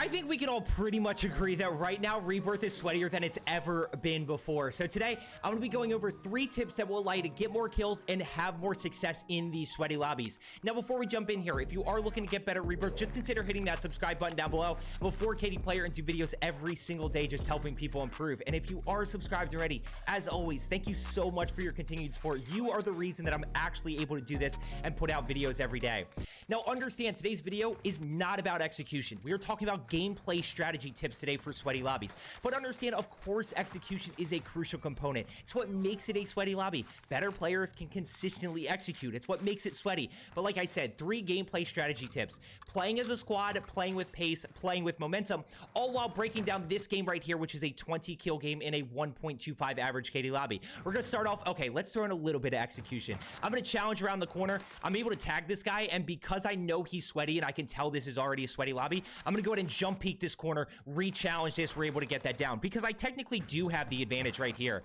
I think we can all pretty much agree that right now Rebirth is sweatier than it's ever been before. So today, I'm going to be going over 3 tips that will allow you to get more kills and have more success in these sweaty lobbies. Now, before we jump in here, if you are looking to get better at Rebirth, just consider hitting that subscribe button down below. I'm a 4KD player and do videos every single day just helping people improve. And if you are subscribed already, as always, thank you so much for your continued support. You are the reason that I'm actually able to do this and put out videos every day. Now, understand today's video is not about execution. We are talking about gameplay strategy tips today for sweaty lobbies. But understand, of course, execution is a crucial component. It's what makes it a sweaty lobby. Better players can consistently execute. It's what makes it sweaty. But like I said, 3 gameplay strategy tips. Playing as a squad, playing with pace, playing with momentum, all while breaking down this game right here, which is a 20 kill game in a 1.25 average KD lobby. We're going to start off, okay, let's throw in a little bit of execution. I'm going to challenge around the corner. I'm able to tag this guy, and because I know he's sweaty and I can tell this is already a sweaty lobby, I'm going to go ahead and jump peek this corner, re-challenge this. We're able to get that down because I technically do have the advantage right here.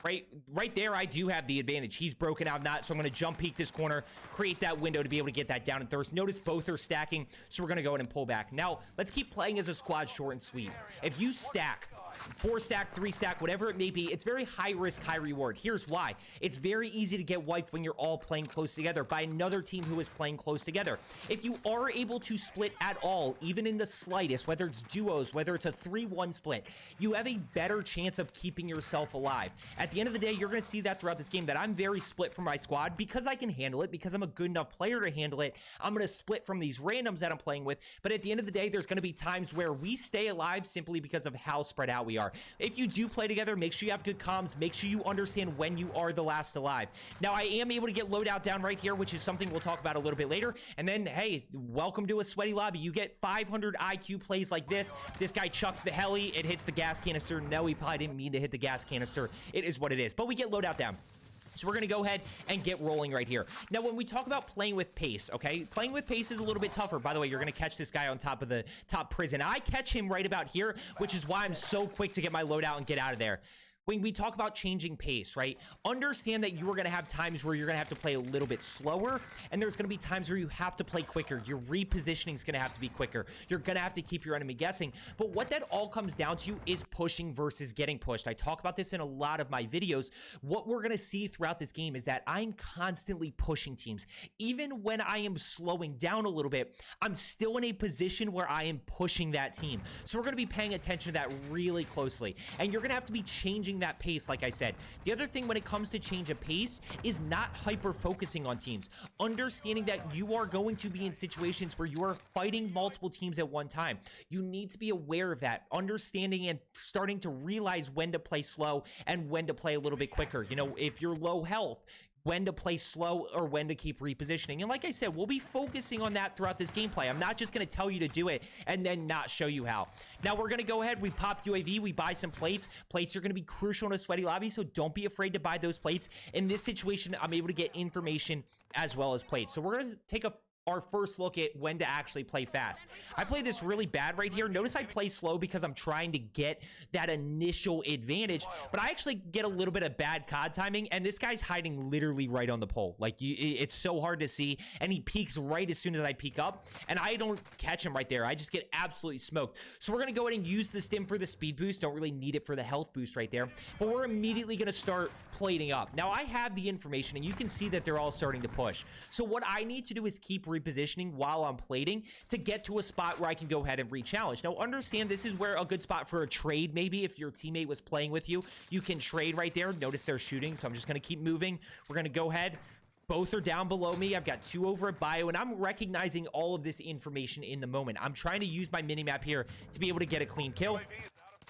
Right there, I do have the advantage. He's broken out not, so I'm going to jump peek this corner, create that window to be able to get that down and thirst. Notice both are stacking, so we're going to go ahead and pull back. Now, let's keep playing as a squad short and sweet. If you stack, 4 stack, 3 stack, whatever it may be, it's very high risk, high reward. Here's why. It's very easy to get wiped when you're all playing close together by another team who is playing close together. If you are able to split at all, even in the slightest, whether it's duos, whether it's a 3-1 split, you have a better chance of keeping yourself alive. At the end of the day, you're going to see that throughout this game that I'm very split from my squad because I can handle it, because I'm a good enough player to handle it. I'm going to split from these randoms that I'm playing with, but at the end of the day, there's going to be times where we stay alive simply because of how spread out we are. If you do play together, make sure you have good comms. Make sure you understand when you are the last alive. Now, I am able to get loadout down right here, which is something we'll talk about a little bit later. And then, hey, welcome to a sweaty lobby. You get 500 IQ plays like this. This guy chucks the heli. It hits the gas canister. No, he probably didn't mean to hit the gas canister. It is what it is. But we get loadout down. So we're going to go ahead and get rolling right here. Now, when we talk about playing with pace, okay, playing with pace is a little bit tougher. By the way, you're going to catch this guy on top of the top prison. I catch him right about here, which is why I'm so quick to get my loadout and get out of there. When we talk about changing pace, right, understand that you are going to have times where you're going to have to play a little bit slower, and there's going to be times where you have to play quicker. Your repositioning is going to have to be quicker. You're going to have to keep your enemy guessing. But what that all comes down to is pushing versus getting pushed. I talk about this in a lot of my videos. What we're going to see throughout this game is that I'm constantly pushing teams. Even when I am slowing down a little bit, I'm still in a position where I am pushing that team. So we're going to be paying attention to that really closely. And you're going to have to be changing that pace, like I said. The other thing when it comes to change of pace is not hyper focusing on teams. Understanding that you are going to be in situations where you are fighting multiple teams at one time. You need to be aware of that. Understanding and starting to realize when to play slow and when to play a little bit quicker. You know, if you're low health, when to play slow or when to keep repositioning. And like I said, we'll be focusing on that throughout this gameplay. I'm not just going to tell you to do it and then not show you how. Now we're going to go ahead. We pop UAV. We buy some plates. Plates are going to be crucial in a sweaty lobby, so don't be afraid to buy those plates. In this situation, I'm able to get information as well as plates. So we're going to take our first look at when to actually play fast. I play this really bad right here. Notice I play slow because I'm trying to get that initial advantage, but I actually get a little bit of bad COD timing, and this guy's hiding literally right on the pole. Like, it's so hard to see, and he peeks right as soon as I peek up, and I don't catch him right there. I just get absolutely smoked. So we're going to go ahead and use the stim for the speed boost. Don't really need it for the health boost right there, but we're immediately going to start plating up. Now, I have the information, and you can see that they're all starting to push. So what I need to do is keep repositioning while I'm plating to get to a spot where I can go ahead and re-challenge. Now, understand this is where a good spot for a trade, maybe if your teammate was playing with you, you can trade right there. Notice they're shooting, so I'm just going to keep moving. We're going to go ahead. Both are down below me. I've got 2 over at bio, and I'm recognizing all of this information in the moment. I'm trying to use my mini-map here to be able to get a clean kill.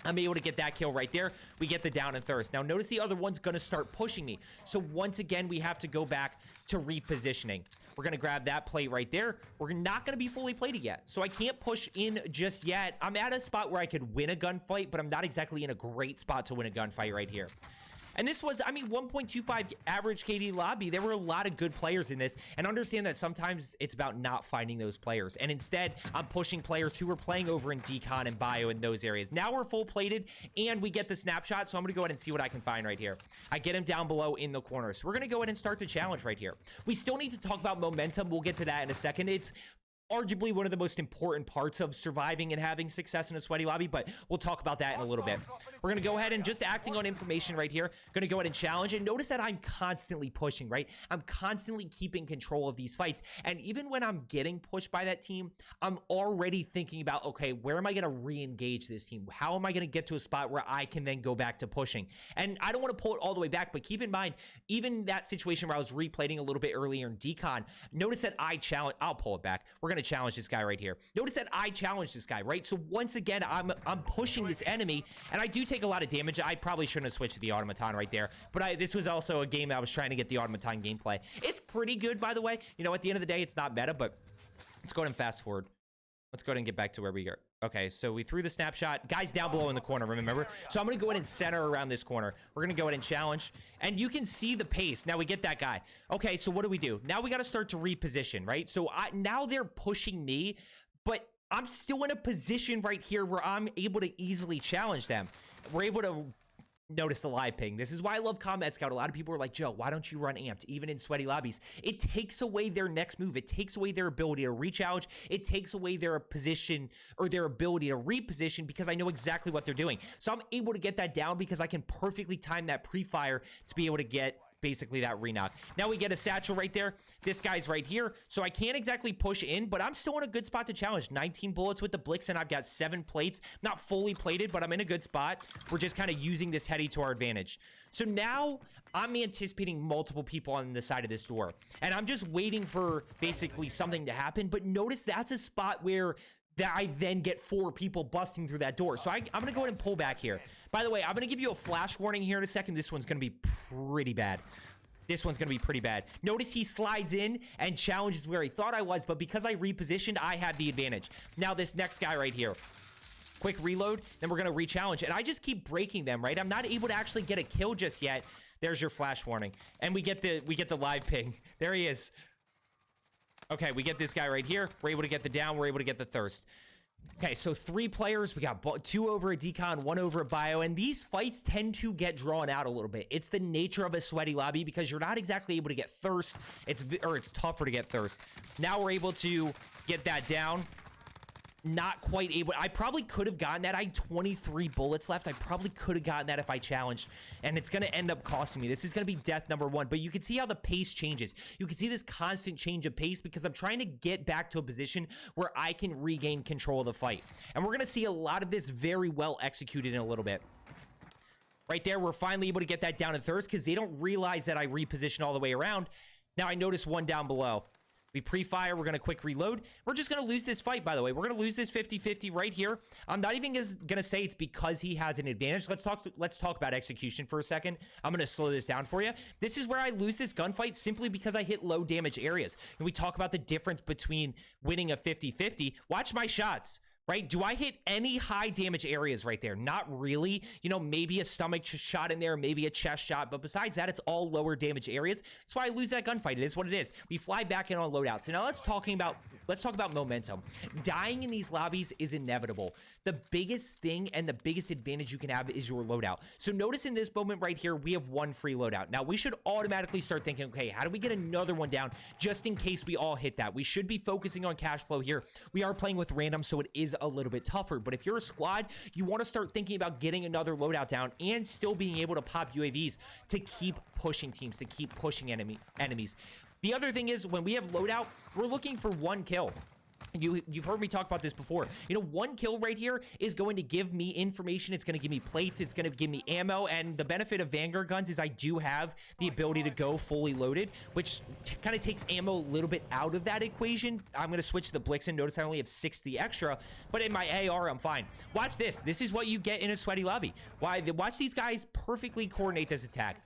I'm able to get that kill right there. We get the down and thirst. Now, notice the other one's going to start pushing me. So once again, we have to go back to repositioning. We're going to grab that plate right there. We're not going to be fully plated yet, so I can't push in just yet. I'm at a spot where I could win a gunfight, but I'm not exactly in a great spot to win a gunfight right here. And this was, I mean, 1.25 average KD lobby. There were a lot of good players in this, and understand that sometimes it's about not finding those players. And instead, I'm pushing players who were playing over in decon and bio in those areas. Now we're full plated, and we get the snapshot, so I'm going to go ahead and see what I can find right here. I get him down below in the corner. So we're going to go ahead and start the challenge right here. We still need to talk about momentum. We'll get to that in a second. It's arguably one of the most important parts of surviving and having success in a sweaty lobby, but we'll talk about that in a little bit. We're going to go ahead and just acting on information right here. Going to go ahead and challenge, and notice that I'm constantly pushing, right? I'm constantly keeping control of these fights, and even when I'm getting pushed by that team, I'm already thinking about, okay, where am I going to re-engage this team? How am I going to get to a spot where I can then go back to pushing? And I don't want to pull it all the way back, but keep in mind, even that situation where I was replaying a little bit earlier in decon, notice that I challenge, I'll pull it back. We're going to challenge this guy right here. Notice that I challenged this guy, right? So once again, I'm pushing this enemy, and I do take a lot of damage. I probably shouldn't have switched to the automaton right there, but this was also a game that I was trying to get the automaton gameplay. It's pretty good, by the way. You know, at the end of the day, it's not meta, but let's go ahead and fast forward. Let's go ahead and get back to where we are. Okay, so we threw the snapshot. Guys down below in the corner, remember? So I'm going to go ahead and center around this corner. We're going to go ahead and challenge. And you can see the pace. Now we get that guy. Okay, so what do? Now we got to start to reposition, right? So now they're pushing me, but I'm still in a position right here where I'm able to easily challenge them. We're able to notice the live ping. This is why I love Combat Scout. A lot of people are like, Joe, why don't you run amped even in sweaty lobbies? It takes away their next move. It takes away their ability to re-challenge. It takes away their position or their ability to reposition because I know exactly what they're doing. So I'm able to get that down because I can perfectly time that pre-fire to be able to get basically that re-knock. Now we get a satchel right there. This guy's right here. So I can't exactly push in, but I'm still in a good spot to challenge. 19 bullets with the Blix, and I've got 7 plates. Not fully plated, but I'm in a good spot. We're just kind of using this heady to our advantage. So now I'm anticipating multiple people on the side of this door, and I'm just waiting for basically something to happen. But notice that's a spot where I then get 4 people busting through that door. So I'm going to go ahead and pull back here. By the way, I'm going to give you a flash warning here in a second. This one's going to be pretty bad. This one's going to be pretty bad. Notice he slides in and challenges where he thought I was, but because I repositioned, I have the advantage. Now this next guy right here. Quick reload, then we're going to re-challenge. And I just keep breaking them, right? I'm not able to actually get a kill just yet. There's your flash warning. And we get the live ping. There he is. Okay, we get this guy right here. We're able to get the down. We're able to get the thirst. Okay, so 3 players. We got 2 over at decon, 1 over at bio, and these fights tend to get drawn out a little bit. It's the nature of a sweaty lobby because you're not exactly able to get thirst. It's tougher to get thirst. Now we're able to get that down. Not quite able. I probably could have gotten that. I had 23 bullets left. I probably could have gotten that if I challenged, and it's going to end up costing me. This is going to be death number 1, but you can see how the pace changes. You can see this constant change of pace because I'm trying to get back to a position where I can regain control of the fight, and we're going to see a lot of this very well executed in a little bit. Right there, we're finally able to get that down in thirst because they don't realize that I reposition all the way around. Now I notice 1 down below. We pre-fire, we're going to quick reload. We're just going to lose this fight, by the way. We're going to lose this 50-50 right here. I'm not even going to say it's because he has an advantage. Let's talk about execution for a second. I'm going to slow this down for you. This is where I lose this gunfight simply because I hit low damage areas. And we talk about the difference between winning a 50-50. Watch my shots. Right? Do I hit any high damage areas right there? Not really. You know, maybe a stomach shot in there, maybe a chest shot, but besides that, it's all lower damage areas. That's why I lose that gunfight. It is what it is. We fly back in on loadout. So now let's talk about momentum. Dying in these lobbies is inevitable. The biggest thing and the biggest advantage you can have is your loadout. So notice in this moment right here, we have 1 free loadout. Now we should automatically start thinking, okay, how do we get another one down just in case we all hit that? We should be focusing on cash flow here. We are playing with random, so it is a little bit tougher, but if you're a squad, you want to start thinking about getting another loadout down and still being able to pop UAVs to keep pushing teams, to keep pushing enemies. The other thing is when we have loadout, we're looking for 1 kill. You've heard me talk about this before. You know, 1 kill right here is going to give me information. It's going to give me plates. It's going to give me ammo. And the benefit of Vanguard guns is I do have the ability to go fully loaded, which kind of takes ammo a little bit out of that equation. I'm going to switch to the Blix and notice I only have 60 extra, but in my AR, I'm fine. Watch this. This is what you get in a sweaty lobby. Watch these guys perfectly coordinate this attack.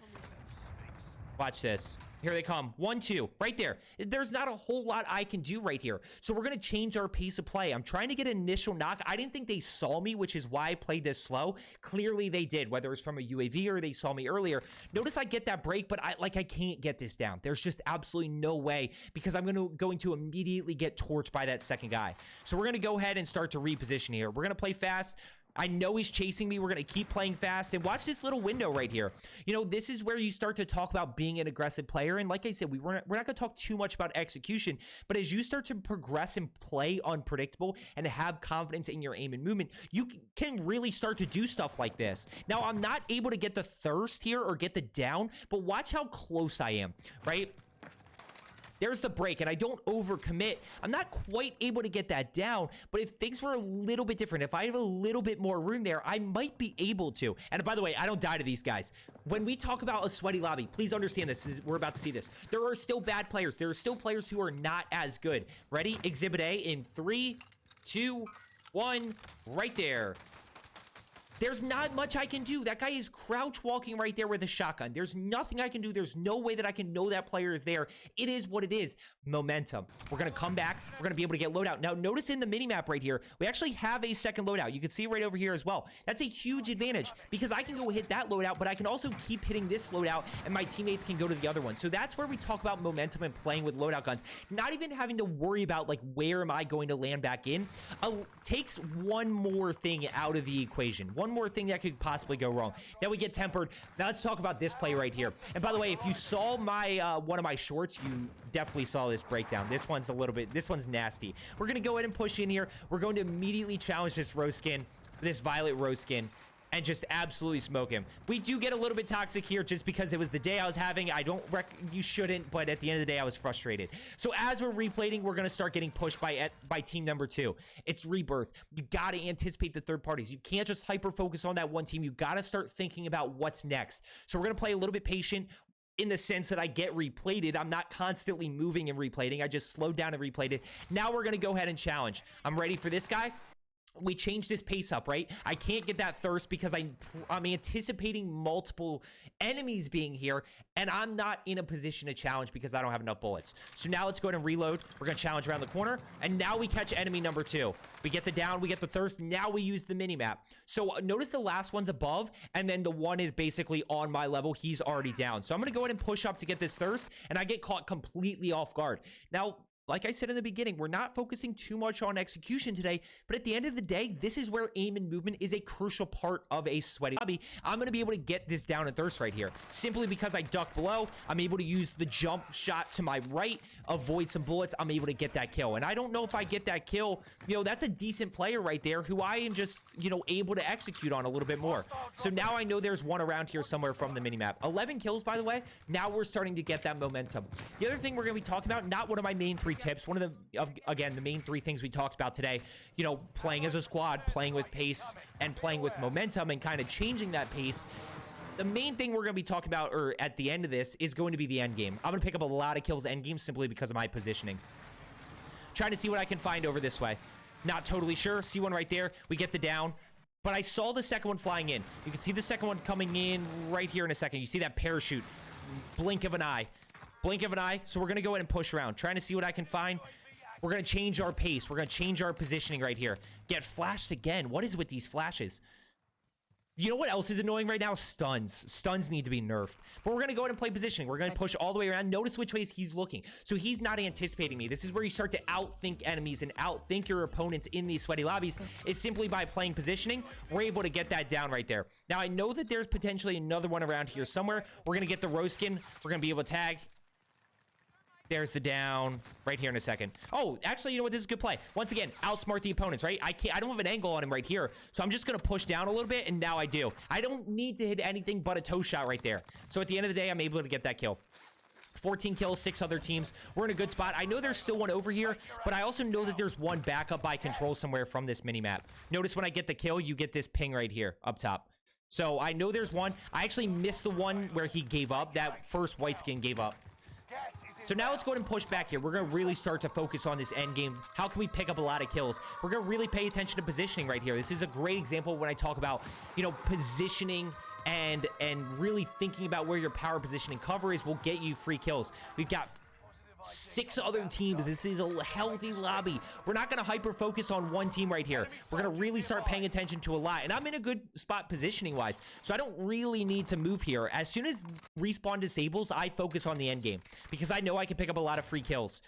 Watch this. Here they come. 1, 2, right there. There's not a whole lot I can do right here. So we're going to change our pace of play. I'm trying to get an initial knock. I didn't think they saw me, which is why I played this slow. Clearly they did, whether it's from a UAV or they saw me earlier. Notice I get that break, but I can't get this down. There's just absolutely no way because I'm going to immediately get torched by that second guy. So we're going to go ahead and start to reposition here. We're going to play fast. I know he's chasing me. We're going to keep playing fast. And watch this little window right here. You know, this is where you start to talk about being an aggressive player. And like I said, we're not going to talk too much about execution. But as you start to progress and play unpredictable and have confidence in your aim and movement, you can really start to do stuff like this. Now, I'm not able to get the thirst here or get the down, but watch how close I am, right? There's the break, and I don't overcommit. I'm not quite able to get that down, but if things were a little bit different, if I have a little bit more room there, I might be able to. And by the way, I don't die to these guys. When we talk about a sweaty lobby, please understand this. We're about to see this. There are still bad players. There are still players who are not as good. Ready? Exhibit A in 3, 2, 1, right there. There's not much I can do. That guy is crouch walking right there with a shotgun. There's nothing I can do. There's no way that I can know that player is there. It is what it is. Momentum. We're going to come back. We're going to be able to get loadout. Now, notice in the minimap right here, we actually have a second loadout. You can see it right over here as well. That's a huge advantage because I can go hit that loadout, but I can also keep hitting this loadout and my teammates can go to the other one. So that's where we talk about momentum and playing with loadout guns. Not even having to worry about, like, where am I going to land back in? Takes one more thing out of the equation. One more thing that could possibly go wrong. Now we get tempered. Now let's talk about this play right here. And by the way, if you saw my one of my shorts, you definitely saw this breakdown. This one's nasty. We're gonna go ahead and push in here. We're going to immediately challenge this rose skin, this violet rose skin, and just absolutely smoke him. We do get a little bit toxic here just because it was the day I was having. You shouldn't, but at the end of the day, I was frustrated. So as we're replaying, we're going to start getting pushed by team number 2. It's Rebirth. You got to anticipate the third parties. You can't just hyper focus on that one team. You got to start thinking about what's next. So we're going to play a little bit patient in the sense that I get replated. I'm not constantly moving and replating. I just slowed down and replayed it. Now we're going to go ahead and challenge. I'm ready for this guy. We changed this pace up, right? I can't get that thirst because I'm anticipating multiple enemies being here, and I'm not in a position to challenge because I don't have enough bullets. So now let's go ahead and reload. We're going to challenge around the corner, and now we catch enemy number 2. We get the down, we get the thirst. Now we use the minimap. So notice the last one's above, and then the one is basically on my level. He's already down. So I'm going to go ahead and push up to get this thirst, and I get caught completely off guard. Now, like I said in the beginning, we're not focusing too much on execution today, but at the end of the day, this is where aim and movement is a crucial part of a sweaty lobby. I'm going to be able to get this down and thirst right here. Simply because I duck below, I'm able to use the jump shot to my right, avoid some bullets, I'm able to get that kill. And I don't know if I get that kill, you know, that's a decent player right there who I am just, you know, able to execute on a little bit more. So now I know there's one around here somewhere from the minimap. 11 kills, by the way. Now we're starting to get that momentum. The other thing we're going to be talking about, not one of my main 3 tips, one of the again, the main 3 things we talked about today, you know, playing as a squad, playing with pace, and playing with momentum, and kind of changing that pace. The main thing we're going to be talking about, or at the end of this, is going to be the end game. I'm going to pick up a lot of kills end game simply because of my positioning. Trying to see what I can find over this way. Not totally sure. See one right there. We get the down. But I saw the second one flying in. You can see the second one coming in right here in a second. You see that parachute. Blink of an eye. Blink of an eye. So we're going to go ahead and push around. Trying to see what I can find. We're going to change our pace. We're going to change our positioning right here. Get flashed again. What is with these flashes? You know what else is annoying right now? Stuns. Stuns need to be nerfed. But we're going to go ahead and play positioning. We're going to push all the way around. Notice which ways he's looking. So he's not anticipating me. This is where you start to outthink enemies and outthink your opponents in these sweaty lobbies. Is simply by playing positioning. We're able to get that down right there. Now, I know that there's potentially another one around here somewhere. We're going to get the rose skin. We're going to be able to tag. There's the down right here in a second. Oh, actually, you know what? This is a good play. Once again, outsmart the opponents, right? I don't have an angle on him right here. So I'm just going to push down a little bit, and now I do. I don't need to hit anything but a toe shot right there. So at the end of the day, I'm able to get that kill. 14 kills, 6 other teams. We're in a good spot. I know there's still one over here, but I also know that there's one backup by control somewhere from this minimap. Notice when I get the kill, you get this ping right here up top. So I know there's one. I actually missed the one where he gave up. That first white skin gave up. So now let's go ahead and push back here. We're going to really start to focus on this end game. How can we pick up a lot of kills? We're going to really pay attention to positioning right here. This is a great example when I talk about, you know, positioning and really thinking about where your power position and cover is will get you free kills. We've got 6 other teams. This is a healthy lobby. We're not going to hyper focus on one team right here. We're going to really start paying attention to a lot. And I'm in a good spot positioning wise. So I don't really need to move here. As soon as respawn disables, I focus on the end game because I know I can pick up a lot of free kills.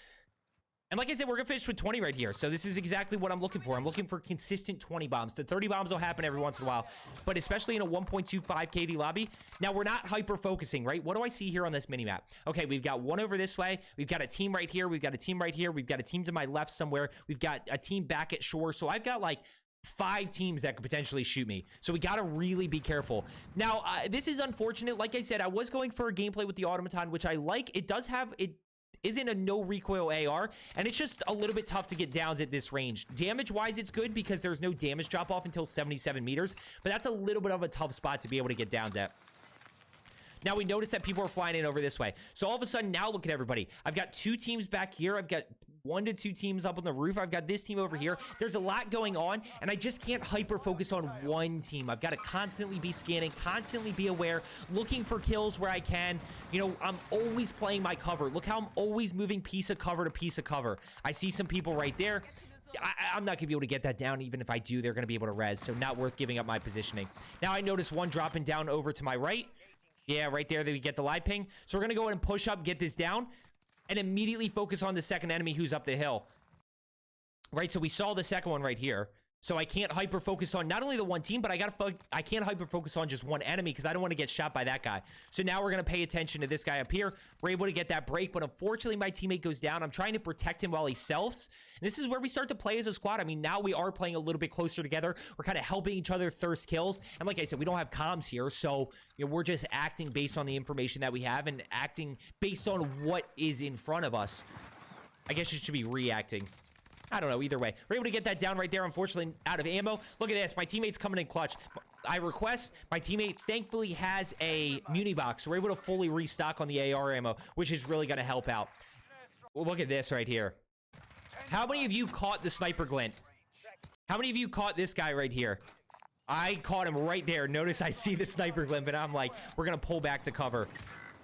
And like I said, we're gonna finish with 20 right here. So this is exactly what I'm looking for. I'm looking for consistent 20 bombs. The 30 bombs will happen every once in a while, but especially in a 1.25 KD lobby. Now, we're not hyper focusing, right? What do I see here on this mini map? Okay, we've got one over this way. We've got a team right here. We've got a team right here. We've got a team to my left somewhere. We've got a team back at shore. So I've got like 5 teams that could potentially shoot me. So we got to really be careful. Now, this is unfortunate. Like I said, I was going for a gameplay with the automaton, which I like. It does have... it isn't a no recoil AR, and it's just a little bit tough to get downs at this range. Damage wise, it's good because there's no damage drop off until 77 meters, but that's a little bit of a tough spot to be able to get downs at. Now we notice that people are flying in over this way. So all of a sudden, now look at everybody. I've got 2 teams back here. I've got 1 to 2 teams up on the roof. I've got this team over here. There's a lot going on, and I just can't hyper focus on one team. I've got to constantly be scanning, constantly be aware, looking for kills where I can. You know, I'm always playing my cover. Look how I'm always moving piece of cover to piece of cover. I see some people right there. I'm not going to be able to get that down. Even if I do, they're going to be able to res, so not worth giving up my positioning. Now I notice one dropping down over to my right. Yeah, right there, we get the live ping. So we're going to go ahead and push up, get this down, and immediately focus on the second enemy who's up the hill. Right, so we saw the second one right here. So I can't hyper focus on not only the one team, but I can't hyper focus on just one enemy because I don't want to get shot by that guy. So now we're going to pay attention to this guy up here. We're able to get that break, but unfortunately my teammate goes down. I'm trying to protect him while he selfs. And this is where we start to play as a squad. I mean, now we are playing a little bit closer together. We're kind of helping each other thirst kills. And like I said, we don't have comms here, so you know, we're just acting based on the information that we have and acting based on what is in front of us. I guess it should be reacting. I don't know, either way. We're able to get that down right there, unfortunately, out of ammo. Look at this, my teammate's coming in clutch. I request, my teammate thankfully has a muni box, so we're able to fully restock on the AR ammo, which is really going to help out. Well, look at this right here. How many of you caught the sniper glint? How many of you caught this guy right here? I caught him right there. Notice I see the sniper glint, but I'm like, we're going to pull back to cover.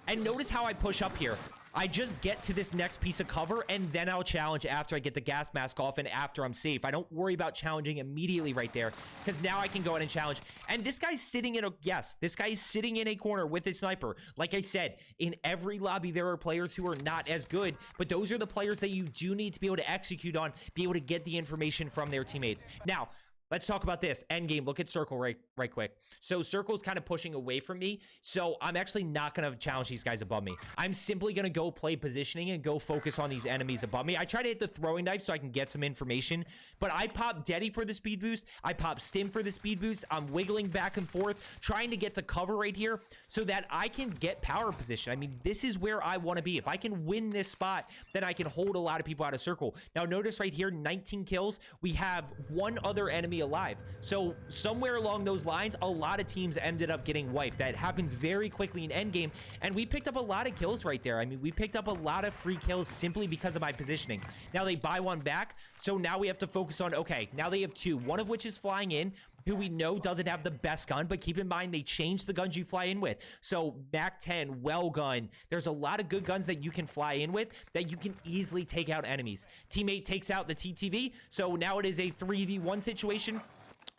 And notice how I push up here. I just get to this next piece of cover, and then I'll challenge after I get the gas mask off and after I'm safe. I don't worry about challenging immediately right there, because now I can go ahead and challenge. And this guy's sitting in a, yes, this guy's sitting in a corner with his sniper. Like I said, in every lobby, there are players who are not as good, but those are the players that you do need to be able to execute on, be able to get the information from their teammates. Now, let's talk about this end game. Look at Circle right quick. So Circle's kind of pushing away from me. So I'm actually not going to challenge these guys above me. I'm simply going to go play positioning and go focus on these enemies above me. I try to hit the throwing knife so I can get some information, but I pop Deddy for the speed boost. I pop Stim for the speed boost. I'm wiggling back and forth, trying to get to cover right here so that I can get power position. I mean, this is where I want to be. If I can win this spot, then I can hold a lot of people out of Circle. Now notice right here, 19 kills. We have one other enemy alive. So somewhere along those lines, a lot of teams ended up getting wiped. That happens very quickly in endgame, and we picked up a lot of kills right there. I mean, we picked up a lot of free kills simply because of my positioning. Now they buy one back, so now we have to focus on, okay, now they have 2, one of which is flying in, who we know doesn't have the best gun, but keep in mind they changed the guns you fly in with. So Mac 10, well gun, there's a lot of good guns that you can fly in with that you can easily take out enemies. Teammate takes out the TTV, so now it is a 3v1 situation.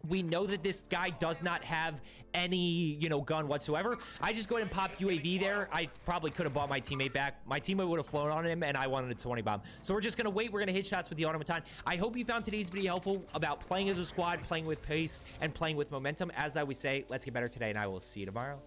We know that this guy does not have any, you know, gun whatsoever. I just go ahead and pop UAV there. I probably could have bought my teammate back. My teammate would have flown on him, and I wanted a 20 bomb. So we're just going to wait. We're going to hit shots with the automaton. I hope you found today's video helpful about playing as a squad, playing with pace, and playing with momentum. As I always say, let's get better today, and I will see you tomorrow.